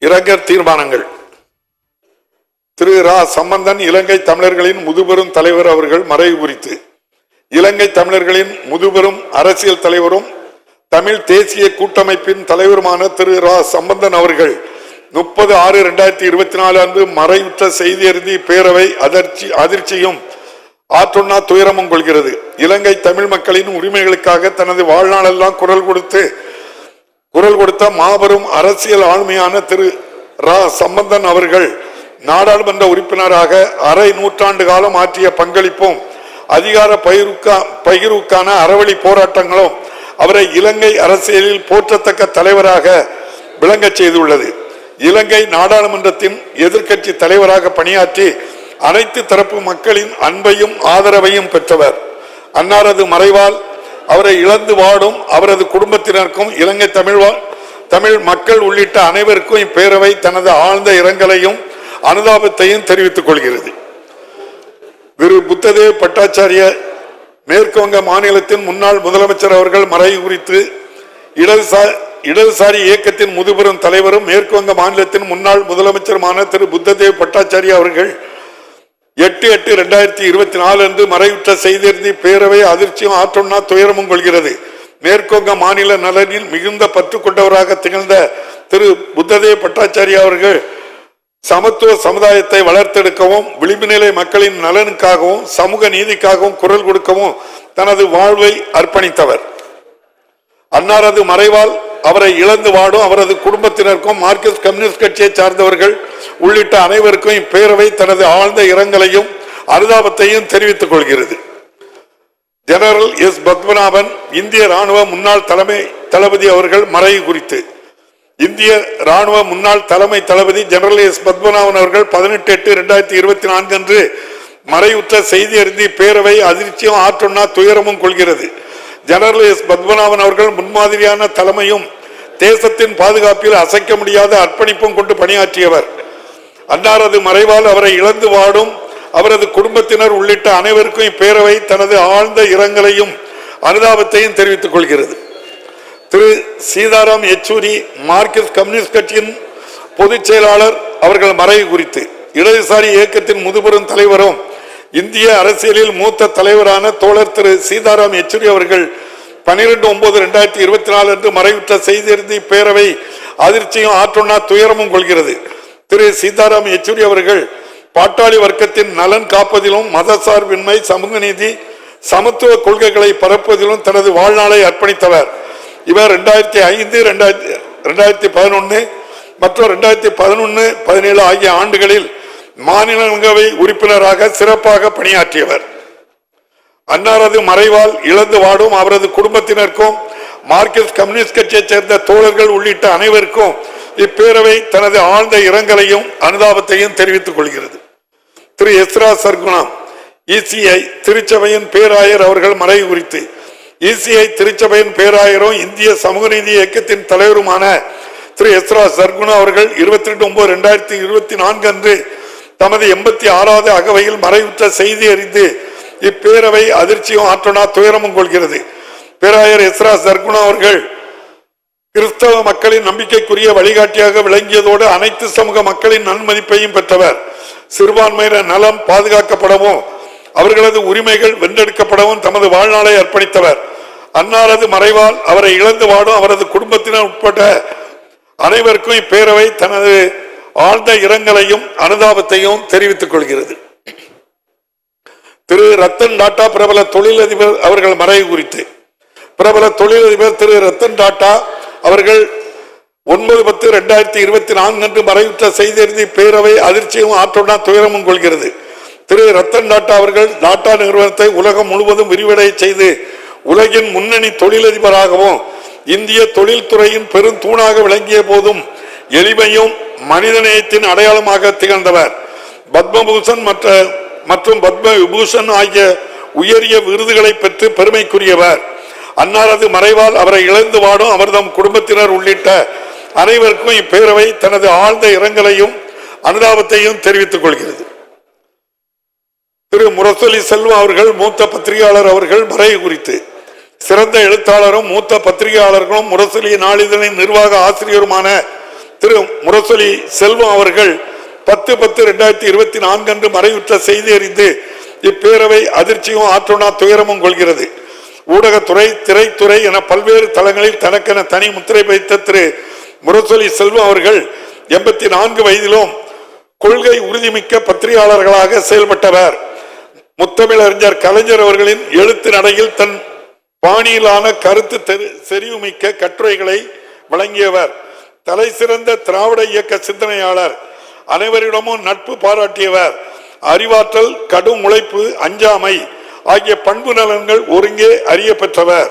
இரங்கல் தீர்மானங்கள். திரு ரா. சம்பந்தன் இலங்கை தமிழர்களின் முதுபெரும் தலைவர் அவர்கள் மறைவு குறித்து இலங்கை தமிழர்களின் முதுபெரும் அரசியல் தலைவரும் தமிழ் தேசிய கூட்டமைப்பின் தலைவருமான திரு ரா. சம்பந்தன் அவர்கள் 30/6/2024 அன்று மறைவுற்ற செய்தி அறிந்து பேரவை அதிர்ச்சியும் ஆற்றொன்னா துயரமும் கொள்கிறது. இலங்கை தமிழ் மக்களின் உரிமைகளுக்காக தனது வாழ்நாளெல்லாம் குரல் கொடுத்த மாபெரும் அரசியல் ஆளுமையான திரு ரா. சம்பந்தன் அவர்கள் நாடாளுமன்ற உறுப்பினராக அரை நூற்றாண்டு காலம் ஆற்றிய பங்களிப்பும் அதிகார பகிர்வுக்கான அறவழி போராட்டங்களும் அவரை இலங்கை அரசியலில் போற்றத்தக்க தலைவராக விளங்க செய்துள்ளது. இலங்கை நாடாளுமன்றத்தின் எதிர்க்கட்சி தலைவராக பணியாற்றி அனைத்து தரப்பு மக்களின் அன்பையும் ஆதரவையும் பெற்றவர். அன்னாரது மறைவால் அவரை இழந்து வாடும் அவரது குடும்பத்தினருக்கும் இலங்கை தமிழ் மக்கள் உள்ளிட்ட அனைவருக்கும் இப்பேரவை தனது ஆழ்ந்த இரங்கலையும் அனுதாபத்தையும் தெரிவித்துக் கொள்கிறது. திரு புத்ததேவ் பட்டாச்சாரிய மேற்கு வங்க மாநிலத்தின் முன்னாள் முதலமைச்சர் அவர்கள் மறைவு குறித்து இடதுசாரி இயக்கத்தின் முதுபெரும் தலைவரும் மேற்கு வங்க மாநிலத்தின் முன்னாள் முதலமைச்சருமான திரு புத்ததேவ் பட்டாச்சாரிய அவர்கள் 8/8/2024 அன்று மறைவுற்ற செய்தி பேரவை அதிர்ச்சியும் ஆற்றொன்னா துயரமும் கொள்கிறது. மேற்குவங்க மாநில நலனில் மிகுந்த பற்று கொண்டவராக திகழ்ந்த திரு புத்ததேவ் பட்டாச்சாரிய அவர்கள் சமத்துவ சமுதாயத்தை வளர்த்தெடுக்கவும் விளிம்பு நிலை மக்களின் நலனுக்காகவும் சமூக நீதிக்காகவும் குரல் கொடுக்கவும் தனது வாழ்வை அர்ப்பணித்தவர். அன்னாரது மறைவால் அவரை இழந்து வாடும் அவரது குடும்பத்தினருக்கும் மார்க்சிஸ்ட் கம்யூனிஸ்ட் கட்சியை சார்ந்தவர்கள் உள்ளிட்ட அனைவருக்கும் இப்பேரவை தனது ஆழ்ந்த இரங்கலையும் அனுதாபத்தையும் தெரிவித்துக் கொள்கிறது. General S. பத்மநாபன் இந்திய ராணுவ முன்னாள் தலைமை தளபதி அவர்கள் மறைவு குறித்து இந்திய ராணுவ முன்னாள் தலைமை தளபதி ஜெனரல் எஸ். பத்மநாபன் அவர்கள் 18/8/2024 அன்று மறைவுற்ற செய்தி அறிந்து பேரவை அதிர்ச்சியும் ஆற்றொன்னா துயரமும் கொள்கிறது. General S. பத்மநாபன் அவர்கள் முன்மாதிரியான தலைமையும் தேசத்தின் பாதுகாப்பில் அசைக்க முடியாத அர்ப்பணிப்பும் கொண்டு பணியாற்றியவர். அன்னாரது மறைவால் அவரை இழந்து வாடும் அவரது குடும்பத்தினர் உள்ளிட்ட அனைவருக்கும் இப்பேரவை தனது ஆழ்ந்த இரங்கலையும் அனுதாபத்தையும் தெரிவித்துக் கொள்கிறது. திரு சீதாராம் யெச்சூரி மார்க்சிஸ்ட் கம்யூனிஸ்ட் கட்சியின் பொதுச் செயலாளர் அவர்கள் மறைவு குறித்து இடதுசாரி இயக்கத்தின் முதுபெரும் தலைவரும் இந்திய அரசியலில் மூத்த தலைவரான தோழர் திரு சீதாராம் யெச்சூரி அவர்கள் 12/9/2024 அன்று மறைவுற்ற செய்தி அறிந்து பேரவை அதிர்ச்சியும் ஆற்றொன்னா துயரமும் கொள்கிறது. திரு சீதாராம் யெச்சூரி அவர்கள் பாட்டாளி வர்க்கத்தின் நலன் காப்பதிலும் மதசார்பின்மை சமூக நீதி சமத்துவ கொள்கைகளை பரப்புவதிலும் தனது வாழ்நாளை அர்ப்பணித்தவர். இவர் 2005, 2011 மற்றும் 2011-17 ஆகிய ஆண்டுகளில் மாநிலங்களவை உறுப்பினராக சிறப்பாக பணியாற்றியவர். அன்னாரது மறைவால் இழந்து வாடும் அவரது குடும்பத்தினருக்கும் மார்க்சிஸ்ட் கம்யூனிஸ்ட் கட்சியைச் சேர்ந்த தோழர்கள் உள்ளிட்ட அனைவருக்கும் இப்பேரவை தனது ஆழ்ந்த இரங்கலையும் அனுதாபத்தையும் தெரிவித்துக் கொள்கிறது. திரு எஸ்ரா சர்குணா இசிஐ திருச்சபையின் பேராயர் அவர்கள் மறைவு குறித்து இசிஐ திருச்சபையின் பேராயரும் இந்திய சமூக நீதி இயக்கத்தின் தலைவருமான திரு எஸ்ரா சர்குணா அவர்கள் 22/9/2024 அன்று தமது 86வது அகவையில் மறைவுற்ற செய்தி அறிந்து இப்பேரவை அதிர்ச்சியும் ஆற்றொன்னா துயரமும் கொள்கிறது. பேராயர் எஸ்ரா சர்குணா அவர்கள் கிறிஸ்தவ மக்களின் நம்பிக்கைக்குரிய வழிகாட்டியாக விளங்கியதோடு அனைத்து சமூக மக்களின் நன்மதிப்பையும் பெற்றவர். சிறுபான்மையினர் நலம் பாதுகாக்கப்படவும் அவர்களது உரிமைகள் வென்றெடுக்கப்படவும் தமது வாழ்நாளை அர்ப்பணித்தவர். அன்னாரது மறைவால் அவரை இழந்து வாடும் அவரது குடும்பத்தினர் உட்பட்ட அனைவருக்கும் இப்பேரவை தனது ஆழ்ந்த இரங்கலையும் அனுதாபத்தையும் தெரிவித்துக் கொள்கிறது. திரு ரத்தன் டாடா பிரபல தொழிலதிபர் அவர்கள் மறைவு குறித்து பிரபல தொழிலதிபர் திரு ரத்தன் டாடா அவர்கள் 9/10/2024 அன்று மறைவுற்ற செய்தி அறிந்து பேரவை அதிர்ச்சியும் ஆற்றொன்னா துயரமும் கொள்கிறது. திரு ரத்தன் டாடா அவர்கள் டாடா நிறுவனத்தை உலகம் முழுவதும் விரிவடைய செய்து உலகின் முன்னணி தொழிலதிபராகவும் இந்திய தொழில்துறையின் பெரும் தூணாக விளங்கிய போதும் எளிமையும் மனிதநேயத்தின் அடையாளமாக திகழ்ந்தவர். பத்மபூஷன் மற்றும் பத்ம விபூஷன் ஆகிய உயரிய விருதுகளை பெற்று பெருமைக்குரியவர். அன்னாரது மறைவால் அவரை இழந்து வாடும் அவர்தம் குடும்பத்தினர் உள்ளிட்ட அனைவருக்கும் இப்பேரவை தனது ஆழ்ந்த இரங்கலையும் அனுதாபத்தையும் தெரிவித்துக் கொள்கிறது. திரு முரசொலி செல்வம் அவர்கள் மூத்த பத்திரிகையாளர் அவர்கள் மறைவு குறித்து சிறந்த எழுத்தாளரும் மூத்த பத்திரிகையாளர்களும் முரசொலி நாளிதழின் நிர்வாக ஆசிரியருமான திரு திரு முரசொலி செல்வம் அவர்கள் 10/10/2024 அன்று மறைவுற்ற செய்தி அறிந்து இப்பேரவை அதிர்ச்சியும் ஆற்றுணா துயரமும் கொள்கிறது. ஊடகத்துறை, திரைத்துறை என பல்வேறு தளங்களில் தனக்கென தனி முத்திரை வைத்த திரு முரசொலி செல்வம் அவர்கள் 84 வயதிலும் கொள்கை உறுதிமிக்க பத்திரிகையாளர்களாக செயல்பட்டவர். முத்தமிழறிஞர் கலைஞர் அவர்களின் எழுத்து நடையில் தன் பாணியிலான கருத்து செறிவுமிக்க கட்டுரைகளை வழங்கியவர். தலை சிறந்த திராவிட இயக்க சிந்தனையாளர், அனைவரிடமும் நட்பு பாராட்டியவர். அறிவாற்றல், கடும் உழைப்பு, அஞ்சாமை ஆகிய பண்பு நலன்கள் ஒருங்கே அறிய பெற்றவர்.